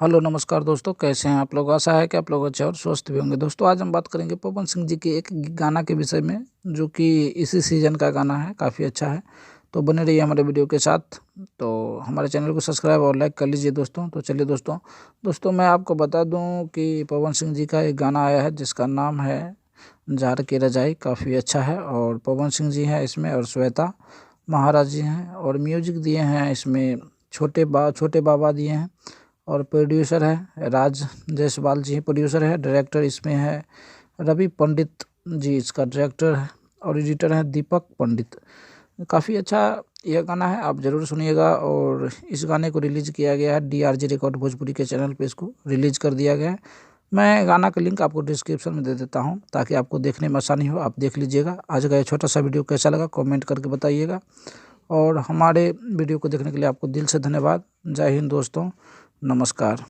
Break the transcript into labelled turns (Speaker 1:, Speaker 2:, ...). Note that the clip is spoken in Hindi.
Speaker 1: हेलो नमस्कार दोस्तों, कैसे हैं आप लोग। आशा है कि आप लोग अच्छे और स्वस्थ भी होंगे। दोस्तों आज हम बात करेंगे पवन सिंह जी के एक गाना के विषय में, जो कि इसी सीजन का गाना है, काफ़ी अच्छा है। तो बने रहिए हमारे वीडियो के साथ। तो हमारे चैनल को सब्सक्राइब और लाइक कर लीजिए दोस्तों। तो चलिए दोस्तों मैं आपको बता दूं कि पवन सिंह जी का एक गाना आया है जिसका नाम है जार की रजाई। काफ़ी अच्छा है और पवन सिंह जी हैं इसमें और श्वेता महाराज जी हैं, और म्यूजिक दिए हैं इसमें छोटे बाबा दिए हैं, और प्रोड्यूसर है राज जायसवाल जी प्रोड्यूसर है। डायरेक्टर इसमें है रवि पंडित जी, इसका डायरेक्टर है, और एडिटर है दीपक पंडित। काफ़ी अच्छा यह गाना है, आप ज़रूर सुनिएगा। और इस गाने को रिलीज़ किया गया है DRG रिकॉर्ड भोजपुरी के चैनल पे, इसको रिलीज़ कर दिया गया है। मैं गाना का लिंक आपको डिस्क्रिप्शन में दे देता हूँ ताकि आपको देखने में आसानी हो, आप देख लीजिएगा। आज का ये छोटा सा वीडियो कैसा लगा कमेंट करके बताइएगा, और हमारे वीडियो को देखने के लिए आपको दिल से धन्यवाद। जय हिंद दोस्तों, नमस्कार।